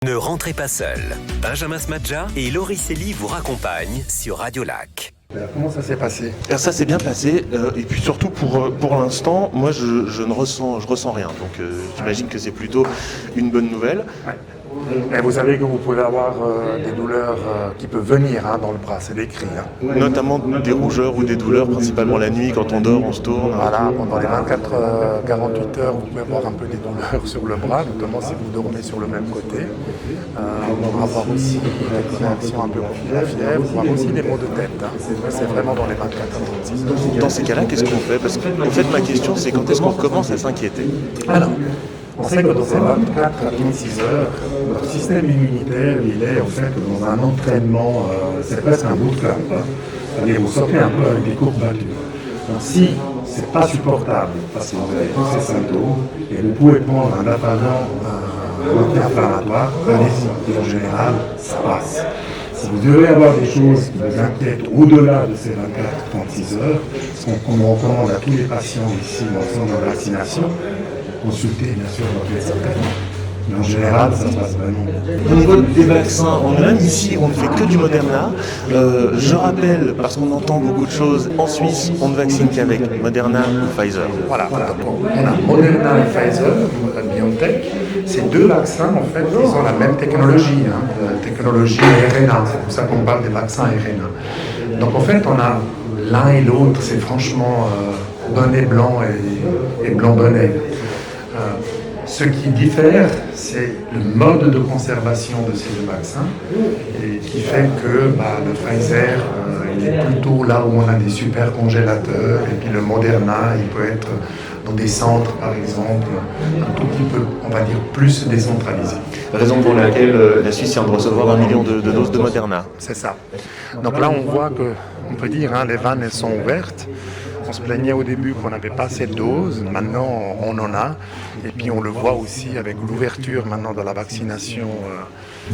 Ne rentrez pas seul. Benjamin Smadja et Laurie Célie vous raccompagnent sur Radio Lac. Comment ça s'est passé? Ça s'est bien passé, et puis surtout pour l'instant, moi je ressens rien, donc j'imagine que c'est plutôt une bonne nouvelle. Ouais. Et vous savez que vous pouvez avoir des douleurs qui peuvent venir dans le bras, c'est décrit. Notamment des rougeurs ou des douleurs, principalement la nuit quand on dort, on se tourne. Voilà, pendant les 24-48 heures, vous pouvez avoir un peu des douleurs sur le bras, notamment si vous dormez sur le même côté. On va avoir aussi des réactions un peu comme la fièvre, on va avoir aussi des maux de tête. C'est vraiment dans les 24-36 heures. Dans ces cas-là, qu'est-ce qu'on fait? Parce qu'en fait, ma question, c'est quand est-ce qu'on commence à s'inquiéter? Alors, on sait que dans ces 24 à 36 heures, notre système immunitaire, il est en fait dans un entraînement, c'est presque un bootcamp. C'est-à-dire vous sortez un peu avec des courbatures. Donc si c'est pas supportable, parce que vous avez tous ces symptômes, et vous pouvez prendre un Dapalent, un anti-inflammatoire, allez-y, et en général, ça passe. Si vous devez avoir des choses qui vous inquiètent au-delà de ces 24-36 heures, ce qu'on recommande à tous les patients ici dans le centre de vaccination, consulter bien sûr votre médecin traitant. Mais en général, ça se passe vraiment bien. Au niveau des vaccins, même ici, on ne fait que du Moderna. Je rappelle, parce qu'on entend beaucoup de choses, en Suisse, on ne vaccine qu'avec Moderna ou Pfizer. Voilà. Donc, on a Moderna et Pfizer, BioNTech. Ces deux vaccins, en fait, ils ont la même technologie, la technologie RNA. C'est pour ça qu'on parle des vaccins RNA. Donc en fait, on a l'un et l'autre, c'est franchement bonnet blanc et blanc bonnet. Ce qui diffère, c'est le mode de conservation de ces deux vaccins, et qui fait que le Pfizer, il est plutôt là où on a des super congélateurs, et puis le Moderna, il peut être dans des centres, par exemple, un tout petit peu, on va dire, plus décentralisés. Raison pour laquelle la Suisse vient de recevoir 1 million de doses de Moderna. C'est ça. Donc là, on voit que, on peut dire, les vannes, elles sont ouvertes. On se plaignait au début qu'on n'avait pas assez de doses, maintenant on en a, et puis on le voit aussi avec l'ouverture maintenant de la vaccination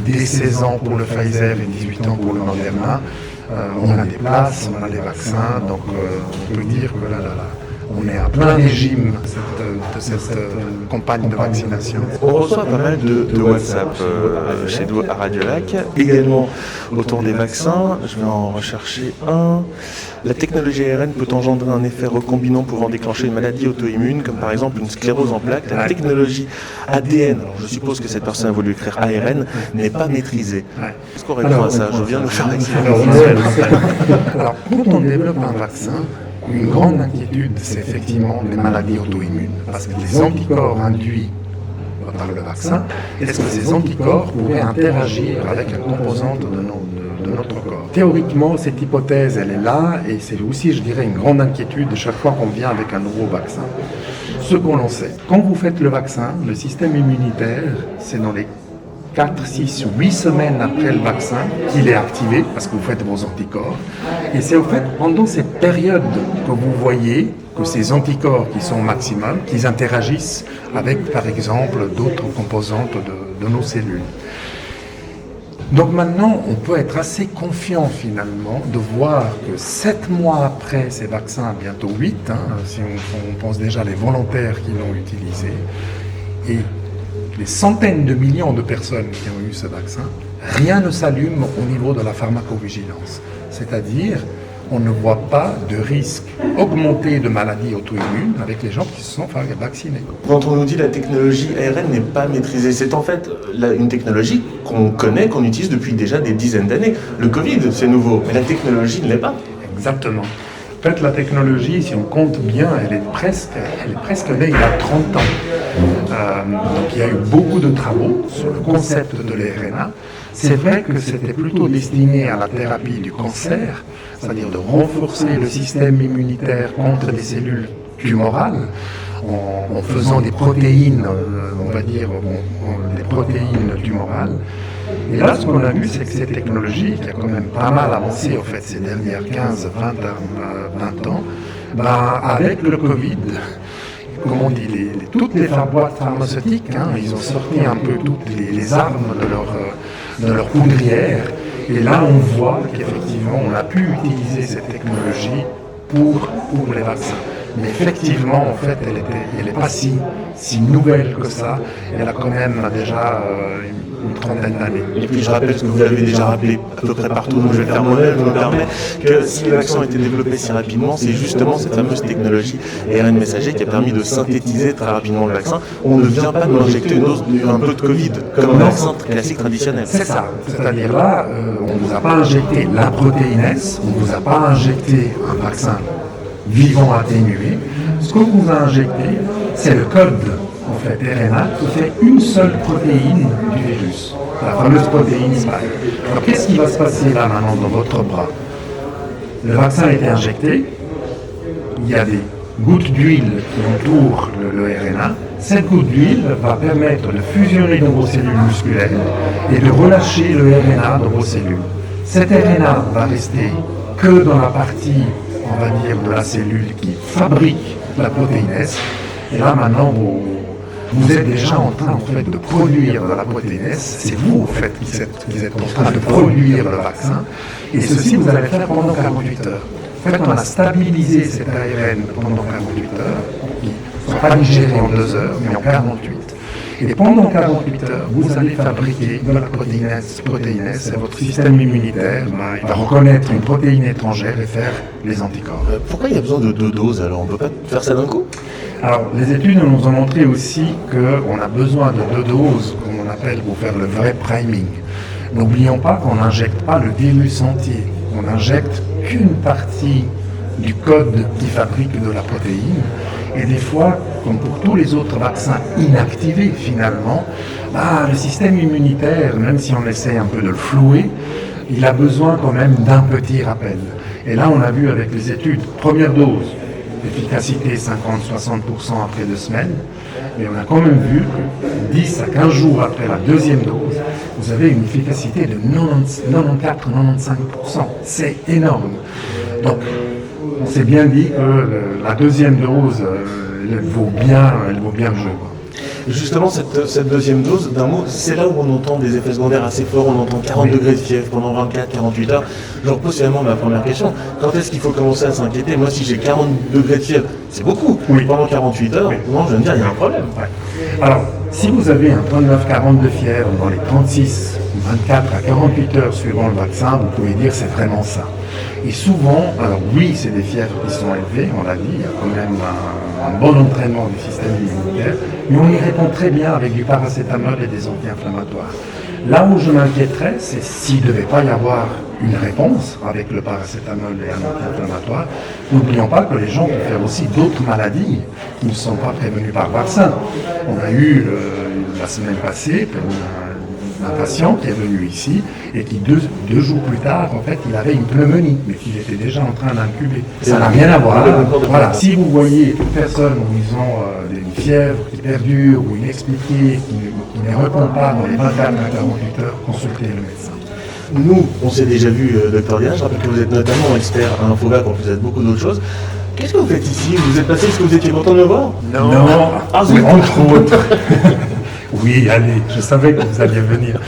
dès 16 ans pour le Pfizer et 18 ans pour le Moderna. On a des places, on a des vaccins, donc on peut dire que là, on est à plein régime de cette campagne de vaccination. On reçoit pas mal de WhatsApp chez nous à Radio Lac, également autour des vaccins. Je vais en rechercher un. La technologie ARN peut engendrer un effet recombinant pouvant déclencher une maladie auto-immune, comme par exemple une sclérose en plaques. La technologie ADN, alors je suppose que cette personne a voulu écrire ARN, n'est pas maîtrisée. Est-ce qu'on répond à ça? Je viens de me faire vacciner. Alors, quand on développe un vaccin, une grande inquiétude, c'est effectivement les maladies auto-immunes. Parce que les anticorps induits par le vaccin, est-ce que ces anticorps pourraient interagir avec une composante de notre corps? Théoriquement, cette hypothèse, elle est là, et c'est aussi, je dirais, une grande inquiétude chaque fois qu'on vient avec un nouveau vaccin. Ce qu'on en sait, quand vous faites le vaccin, le système immunitaire, c'est dans les 4, 6, 8 semaines après le vaccin qu'il est activé, parce que vous faites vos anticorps. Et c'est au fait pendant cette période que vous voyez que ces anticorps qui sont maximum, qu'ils interagissent avec, par exemple, d'autres composantes de nos cellules. Donc maintenant, on peut être assez confiant finalement de voir que 7 mois après ces vaccins, bientôt 8, si on pense déjà les volontaires qui l'ont utilisé, et les centaines de millions de personnes qui ont eu ce vaccin, rien ne s'allume au niveau de la pharmacovigilance. C'est-à-dire, on ne voit pas de risque augmenté de maladies auto-immunes avec les gens qui se sont vaccinés. Quand on nous dit que la technologie ARN n'est pas maîtrisée, c'est en fait une technologie qu'on connaît, qu'on utilise depuis déjà des dizaines d'années. Le Covid, c'est nouveau, mais la technologie ne l'est pas. Exactement. En fait, la technologie, si on compte bien, elle est presque née il y a 30 ans. Donc il y a eu beaucoup de travaux sur le concept de l'RNA. C'est vrai que c'était plutôt destiné à la thérapie du cancer, c'est-à-dire de renforcer le système immunitaire contre les cellules tumorales en faisant des protéines, on va dire, des protéines tumorales. Et là, ce qu'on a vu, c'est que cette technologie, qui a quand même pas mal avancé en fait, ces dernières 15, 20 ans, avec le Covid, comme on dit, toutes les boîtes pharmaceutiques, ils ont sorti un peu toutes les armes de leur poudrière. Et là, on voit qu'effectivement, on a pu utiliser cette technologie pour les vaccins. Mais effectivement, en fait, elle n'est pas si nouvelle que ça. Elle a quand même déjà une trentaine d'années. Et puis je rappelle ce que vous avez déjà rappelé à peu près partout, donc je vais le faire moi-même, je me permets, que si le vaccin a été développé si rapidement, c'est justement cette fameuse technologie ARN messager qui a permis de synthétiser très rapidement le vaccin. On ne vient pas nous injecter une dose, un peu de Covid, comme un vaccin classique traditionnel. C'est ça. C'est-à-dire là, on ne vous a pas injecté la protéine S, on ne vous a pas injecté un vaccin vivant atténué. Ce qu'on vous a injecté, c'est le code en fait, RNA qui fait une seule protéine du virus, la fameuse protéine spike. Alors qu'est-ce qui va se passer là maintenant dans votre bras? Le vaccin a été injecté, il y a des gouttes d'huile qui entourent le RNA. Cette goutte d'huile va permettre de fusionner dans vos cellules musculaires et de relâcher le RNA dans vos cellules. Cet RNA va rester que dans la partie, on va dire, de la cellule qui fabrique la protéine S. Et là maintenant, vous êtes déjà en train en fait, de produire de la protéine S. C'est vous en fait qui êtes en train de produire le vaccin. Et ceci, vous allez le faire pendant 48 heures. En fait, on a stabilisé cet ARN pendant 48 heures, qui ne sont pas digérés en 2 heures, mais en 48. Et pendant 48 heures, vous allez fabriquer de la protéine S, et votre système immunitaire va reconnaître une protéine étrangère et faire les anticorps. Pourquoi il y a besoin de 2 doses alors? On ne peut pas faire ça d'un coup? Alors, les études nous ont montré aussi qu'on a besoin de 2 doses, comme on appelle, pour faire le vrai priming. N'oublions pas qu'on n'injecte pas le virus entier, on n'injecte qu'une partie du code qui fabrique de la protéine. Et des fois, comme pour tous les autres vaccins inactivés finalement, le système immunitaire, même si on essaie un peu de le flouer, il a besoin quand même d'un petit rappel. Et là, on a vu avec les études, première dose, efficacité 50-60% après 2 semaines, mais on a quand même vu que 10 à 15 jours après la deuxième dose, vous avez une efficacité de 94-95%. C'est énorme. Donc, on s'est bien dit que la deuxième dose, elle vaut bien le jeu. Justement, cette deuxième dose, d'un mot, c'est là où on entend des effets secondaires assez forts. On entend 40 degrés de fièvre pendant 24-48 heures. Je repose finalement ma première question. Quand est-ce qu'il faut commencer à s'inquiéter? Moi, si j'ai 40 degrés de fièvre, c'est beaucoup. Oui. Pendant 48 heures, non, je vais me dire, il y a un problème. Ouais. Alors, si vous avez un 39-40 de fièvre dans les 36, 24 à 48 heures suivant le vaccin, vous pouvez dire c'est vraiment ça. Et souvent, alors oui, c'est des fièvres qui sont élevées, on l'a dit, il y a quand même un bon entraînement du système immunitaire, mais on y répond très bien avec du paracétamol et des anti-inflammatoires. Là où je m'inquiéterais, c'est s'il ne devait pas y avoir une réponse avec le paracétamol et un anti-inflammatoire. N'oublions pas que les gens peuvent faire aussi d'autres maladies qui ne sont pas prévenues par vaccin. On a eu la semaine passée un patient qui est venu ici et qui deux jours plus tard, en fait, il avait une pneumonie, mais qu'il était déjà en train d'incuber. Ça n'a rien à voir. Voilà. Si vous voyez toute personne où ils ont une fièvre qui perdure ou inexpliquée, qui ne répond pas dans les 24 à 48 heures, consultez le médecin. Nous, on s'est déjà vu, Dr Diane, je rappelle que vous êtes notamment expert à Infovac, en plus vous êtes beaucoup d'autres choses. Qu'est-ce que vous faites ici? Vous êtes passé parce que vous étiez content de me voir? Non. Ah, oui, entre autres. Oui, allez, je savais que vous alliez venir.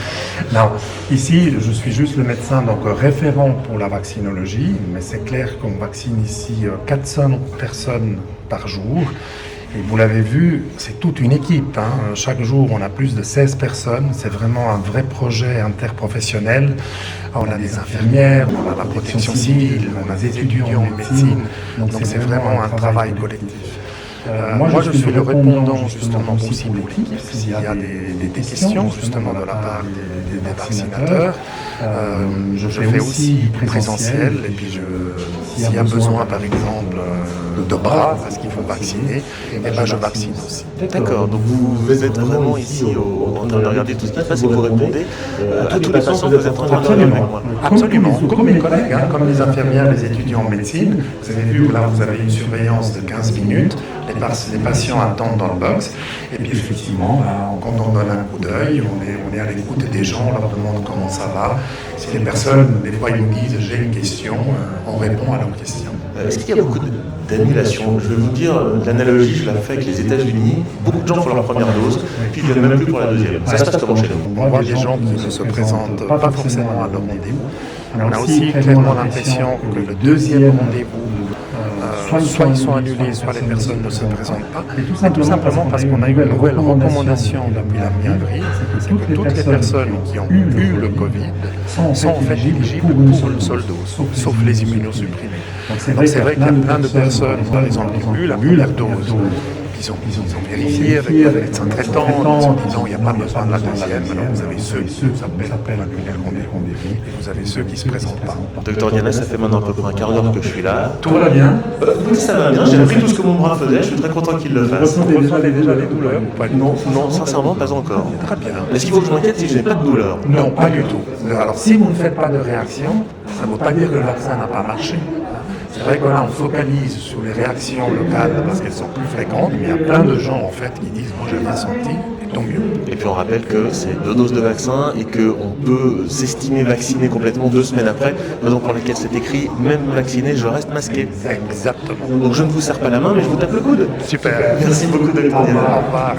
Non, ici, je suis juste le médecin donc référent pour la vaccinologie, mais c'est clair qu'on vaccine ici 400 personnes par jour. Et vous l'avez vu, c'est toute une équipe. Chaque jour, on a plus de 16 personnes. C'est vraiment un vrai projet interprofessionnel. On a des infirmières, on a la protection civile, on a des étudiants en médecine. Donc c'est vraiment un travail collectif. Moi, je suis le répondant justement aussi pour l'équipe. S'il y a des questions justement de la part des vaccinateurs, je fais aussi présentiel. Et puis s'il y a besoin par exemple de bras, parce qu'il faut vacciner, et ben je vaccine aussi. D'accord, donc vous êtes vraiment ici en train de regarder tout ce qui se passe et vous répondez à tous les patients que vous êtes en train de regarder avec moi. Absolument, comme mes collègues, comme les infirmières, les étudiants en médecine. Vous avez vu, là vous avez une surveillance de 15 minutes. Les patients attendent dans le box, et puis effectivement, quand on donne un coup d'œil, on est à l'écoute des gens, on leur demande comment ça va. Si les personnes, des fois, ils nous disent j'ai une question, on répond à leurs questions. Est-ce qu'il y a beaucoup d'annulations? Je vais vous dire, l'analogie, je l'ai fait avec les États-Unis. Beaucoup de gens font leur première dose, puis ils ne viennent même plus pour la deuxième. Ça se passe comment chez nous? On voit des gens qui ne se présentent pas forcément à leur rendez-vous. On a aussi clairement l'impression que le deuxième rendez-vous soit ils sont annulés, soit les personnes ne se présentent pas. Mais tout simplement parce qu'on a eu une nouvelle recommandation depuis la mi-avril, c'est que toutes les personnes qui ont eu le Covid sont en fait éligibles pour une seule dose, sauf les immunosupprimés. Donc c'est vrai qu'il y a plein de personnes, par exemple, qui ont eu la première dose. Ils ont vérifié avec les médecins traitants, ils ont dit non, il n'y a pas besoin de la deuxième. Alors vous avez ceux qui s'appellent annuler le rendez-vous et vous avez ceux qui ne se présentent pas. Docteur Diana, ça fait maintenant à peu près un quart d'heure que je suis là. Tout va bien? Ça va bien, j'ai appris tout ce que mon bras faisait, je suis très content qu'il le fasse. Vous ressentez déjà les douleurs ou pas? Non, sincèrement, pas encore. Très bien. Est-ce qu'il faut que je m'inquiète si je n'ai pas de douleur? Non, pas du tout. Alors si vous ne faites pas de réaction, ça ne veut pas dire que le vaccin n'a pas marché. C'est vrai que là, on focalise sur les réactions locales parce qu'elles sont plus fréquentes, mais il y a plein de gens en fait qui disent moi j'ai rien senti, et tant mieux. Et puis on rappelle que c'est 2 doses de vaccin et qu'on peut s'estimer vacciné complètement 2 semaines après, raison pour laquelle c'est écrit même vacciné, je reste masqué. Exactement. Donc je ne vous serre pas la main, mais je vous tape le coude. Super. Merci beaucoup, docteur Diana. Au revoir.